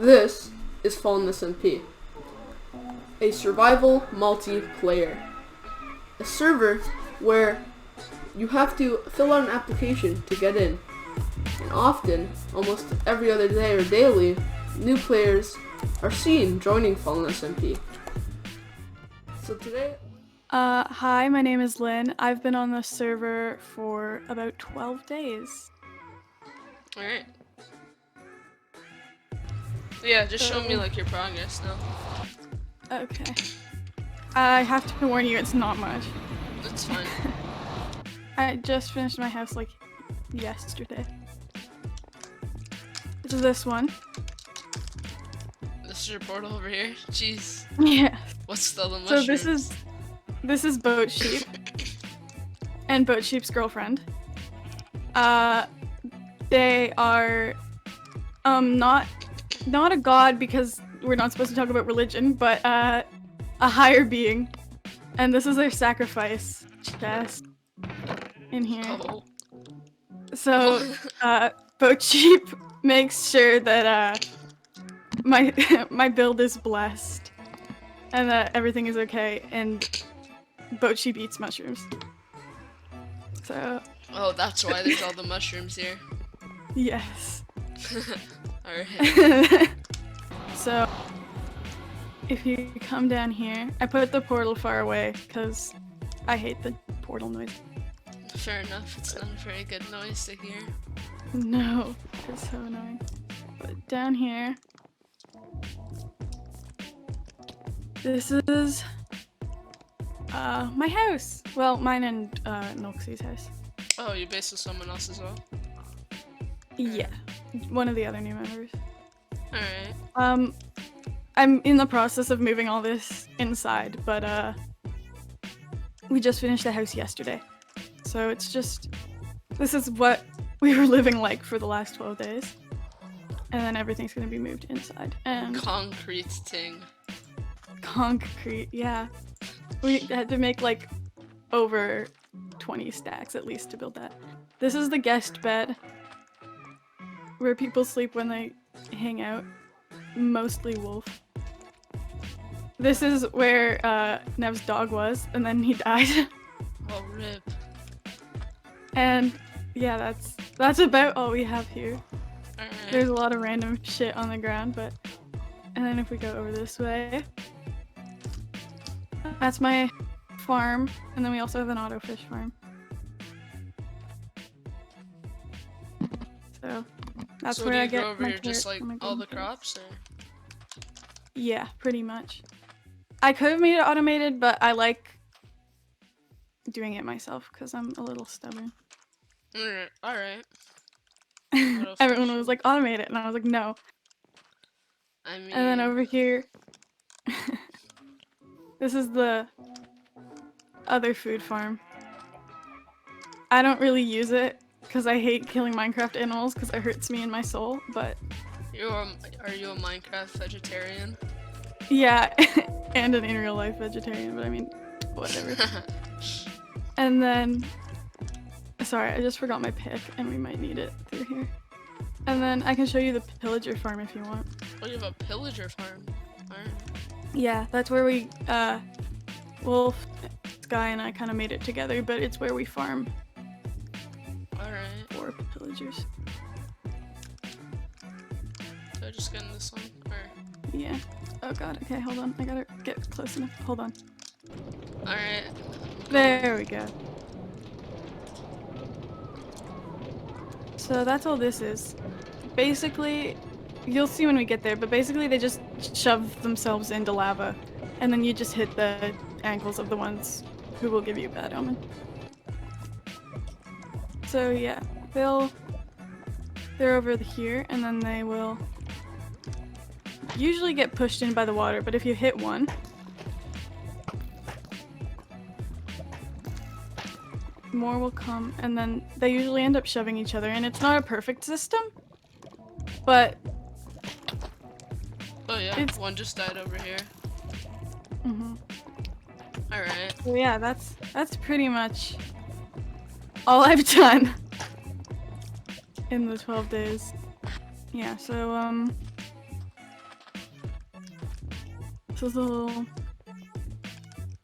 This is Fallen SMP, a survival multiplayer. A server where you have to fill out an application to get in. And often, almost every other day or daily, new players are seen joining Fallen SMP. So today... Hi, my name is Lynn. I've been on the server for about 12 days. Alright. Yeah, just show me like your progress now. Okay. I have to warn you, it's not much. That's fine. I just finished my house like yesterday. This is this one. This is your portal over here? Jeez. Yeah. What's the other mushroom? So this is Boat Sheep. And Boat Sheep's girlfriend. They are not a god because we're not supposed to talk about religion, but a higher being. And this is their sacrifice chest in here. Oh. So Boat Sheep makes sure that my build is blessed and that everything is okay, and Boat Sheep eats mushrooms. So Oh, that's why there's all the mushrooms here. yes. Alright. So if you come down here, I put the portal far away because I hate the portal noise. Fair enough, it's not a very good noise to hear. No, it's so annoying. But down here, this is my house. Well, mine and Noxie's house. Oh, you based with someone else as well? Yeah, one of the other new members. Alright. I'm in the process of moving all this inside, but we just finished the house yesterday. So it's just, this is what we were living like for the last 12 days. And then everything's gonna be moved inside. And Concrete thing. concrete, yeah. We had to make like over 20 stacks at least to build that. This is the guest bed where people sleep when they hang out. Mostly wolf. This is where Nev's dog was, and then he died. Oh, rip. And yeah, that's about all we have here. Alright. There's a lot of random shit on the ground, but... And then if we go over this way... That's my farm, and then we also have an auto fish farm. So, that's So where do I you get grow over my here just carrots like and my all the green carrots. crops, or? Yeah, pretty much. I could have made it automated, but I like doing it myself because I'm a little stubborn. Alright. Everyone was like, automate it, and I was like, no. I mean... And then over here, this is the other food farm. I don't really use it because I hate killing Minecraft animals because it hurts me in my soul, but... Are you a Minecraft vegetarian? Yeah, and an in real life vegetarian, but I mean, whatever. And then, sorry, I just forgot my pick, and we might need it through here. And then I can show you the pillager farm if you want. Oh, you have a pillager farm. Alright. Yeah, that's where we, Wolf, Sky, and I kind of made it together, but it's where we farm Alright. for pillagers. So I just get in this one? Or... Yeah. Oh god, okay, hold on. I gotta get close enough. Hold on. Alright. There we go. So that's all this is. Basically, you'll see when we get there, but basically they just shove themselves into lava, and then you just hit the ankles of the ones who will give you bad omen. So yeah, they're over here, and then they will usually get pushed in by the water, but if you hit one, more will come, and then they usually end up shoving each other, and it's not a perfect system, but Oh yeah, it's... one just died over here. Alright. So yeah, that's pretty much all I've done in the 12 days. Yeah, so So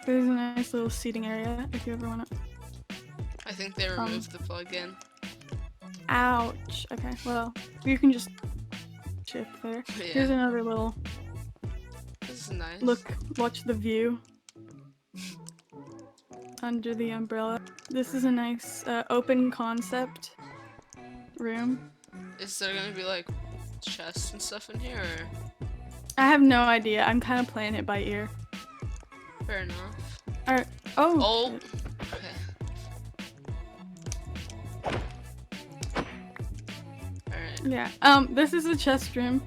there's a nice little seating area if you ever want to. I think they removed the plug-in. Ouch. Okay, well, you can just shift there. Yeah. Here's another little This is nice. watch the view under the umbrella. This is a nice open concept room. Is there gonna be like chests and stuff in here, or? I have no idea. I'm kind of playing it by ear. Fair enough. Alright. Oh. Oh. Shit. Okay. Alright. Yeah. This is a chest room.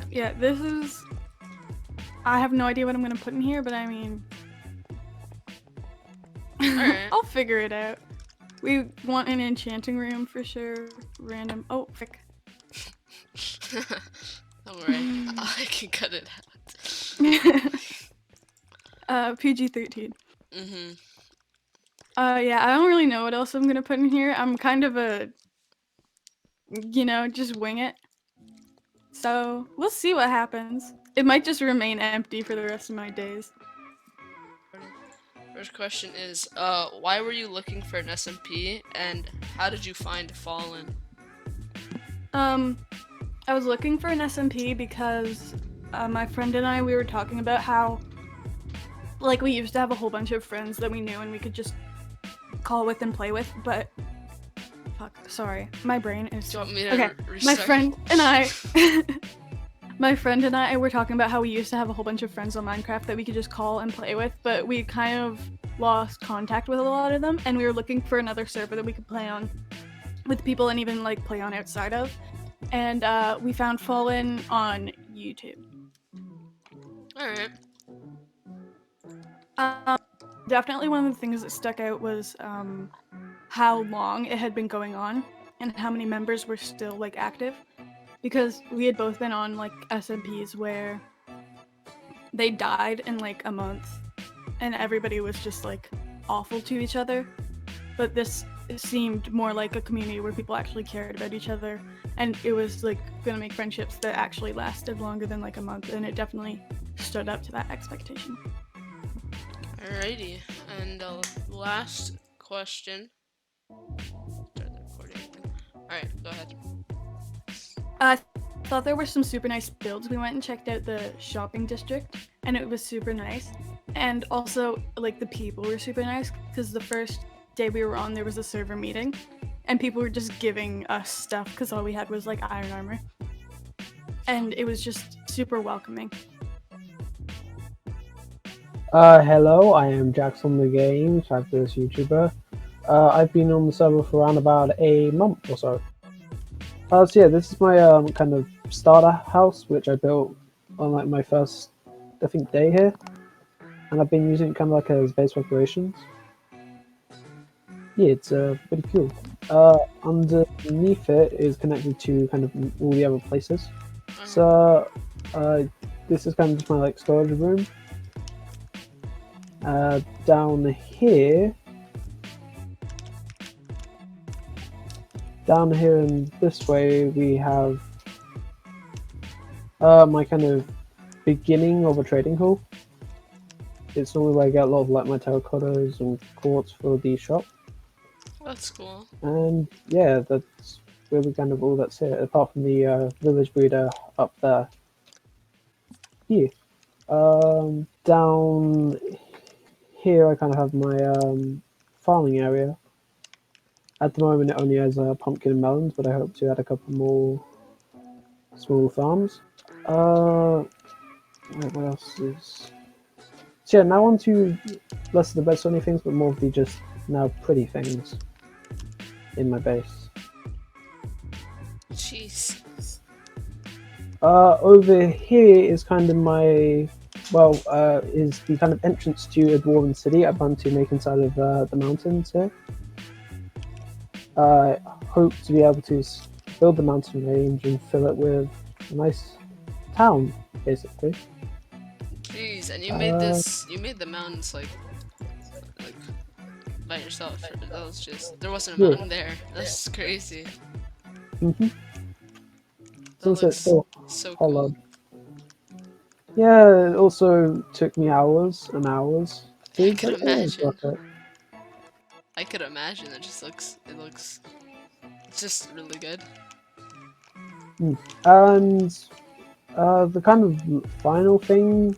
Yeah, this is. I have no idea what I'm gonna put in here, but I mean, Alright. I'll figure it out. We want an enchanting room for sure. Random. Oh, frick. Don't worry. I can cut it out. PG-13. Mm-hmm. Yeah, I don't really know what else I'm gonna put in here. I'm kind of a, just wing it. So we'll see what happens. It might just remain empty for the rest of my days. First question is, why were you looking for an SMP, and how did you find Fallen? I was looking for an SMP because my friend and I, we were talking about how, like, we used to have a whole bunch of friends that we knew and we could just call with and play with, but fuck, sorry, my brain is. Do you want me to okay, restart? my friend and I my friend and I were talking about how we used to have a whole bunch of friends on Minecraft that we could just call and play with, but we kind of lost contact with a lot of them, and we were looking for another server that we could play on with people and even like play on outside of. And we found Fallen on YouTube. Alright. Definitely one of the things that stuck out was how long it had been going on and how many members were still like active, because we had both been on like SMPs where they died in like a month and everybody was just like awful to each other, but this seemed more like a community where people actually cared about each other, and it was like gonna make friendships that actually lasted longer than like a month, and it definitely stood up to that expectation. Alrighty, and last question. Start the recording. Alright, go ahead. I thought there were some super nice builds. We went and checked out the shopping district, and it was super nice. And also, like, the people were super nice, because the first day we were on, there was a server meeting, and people were just giving us stuff, because all we had was, like, iron armor. And it was just super welcoming. Hello, I am Jackson the Game, fabulous YouTuber. I've been on the server for around about a month or so. So yeah, this is my kind of starter house, which I built on like my first, I think, day here, and I've been using it kind of like as base of operations. Yeah, it's pretty cool. Underneath it is connected to kind of all the other places. So this is kind of just my like storage room. Down here in this way we have my kind of beginning of a trading hall. It's normally where I get a lot of like my terracottas and quartz for the shop. That's cool. And yeah, that's really kind of all that's here, apart from the village breeder up there. Yeah. Down here I kind of have my farming area. At the moment it only has pumpkin and melons, but I hope to add a couple more small farms. What else is... So yeah, now on to less of the best sunny things, but more of the just now pretty things in my base. Jeez. Over here is kind of my... well, is the kind of entrance to a dwarven city I plan to make inside of the mountains here. I hope to be able to build the mountain range and fill it with a nice town, basically. Jeez, and you made this, you made the mountains like by yourself. That was just, there wasn't a mountain there. That's crazy. Mm-hmm. That Since it's still so hollowed. cool. Yeah, it also took me hours and hours. I See, could but it was imagine. worth it. I could imagine. It's just really good. And the kind of final thing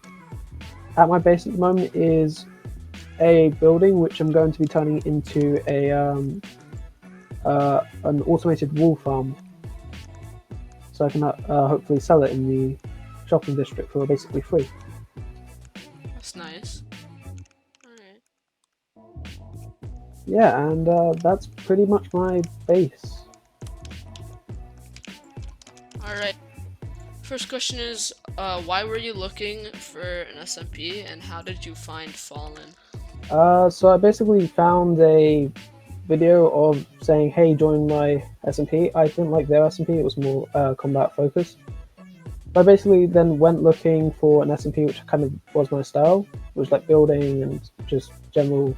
at my base at the moment is a building which I'm going to be turning into an automated wool farm, so I can hopefully sell it in the shopping district for basically free. That's nice. Alright. Yeah, and that's pretty much my base. Alright. First question is, why were you looking for an SMP and how did you find Fallen? So I basically found a video of saying, "Hey, join my SMP." I didn't like their SMP; it was more combat focused. I basically then went looking for an SMP which kind of was my style, which was like building and just general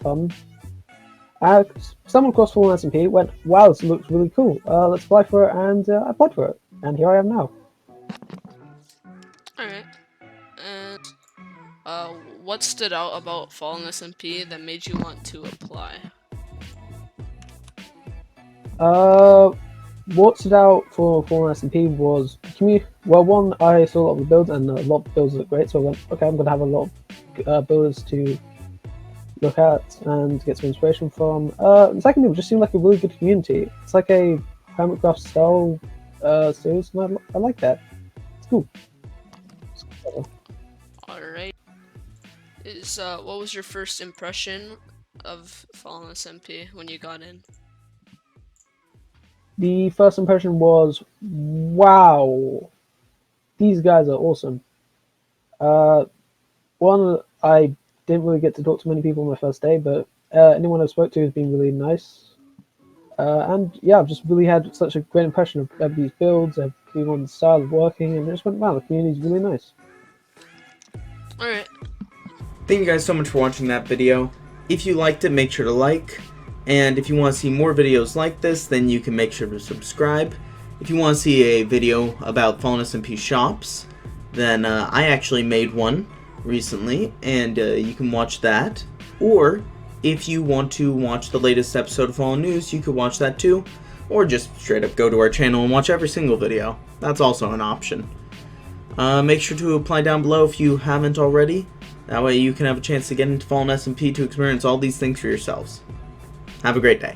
fun. I stumbled across Fallen SMP, went, "Wow, this looks really cool. Let's apply for it," and I applied for it, and here I am now. Alright. And what stood out about Fallen SMP that made you want to apply? What stood out for Fallen SMP was the community. Well, one, I saw a lot of the builds, and a lot of builds look great, so I went, okay, I'm going to have a lot of builders to look at and get some inspiration from. And secondly, it just seemed like a really good community. It's like a Hermitcraft style series, and I like that. It's cool. Alright. What was your first impression of Fallen SMP when you got in? The first impression was, wow, these guys are awesome. One, I didn't really get to talk to many people on my first day, but anyone I spoke to has been really nice. And yeah, I've just really had such a great impression of everybody's builds, everyone's style of working, and I just went, wow, the community's really nice. Alright. Thank you guys so much for watching that video. If you liked it, make sure to like. And if you want to see more videos like this, then you can make sure to subscribe. If you want to see a video about Fallen SMP shops, then I actually made one recently, and you can watch that. Or if you want to watch the latest episode of Fallen News, you could watch that too. Or just straight up go to our channel and watch every single video. That's also an option. Make sure to apply down below if you haven't already. That way you can have a chance to get into Fallen SMP to experience all these things for yourselves. Have a great day.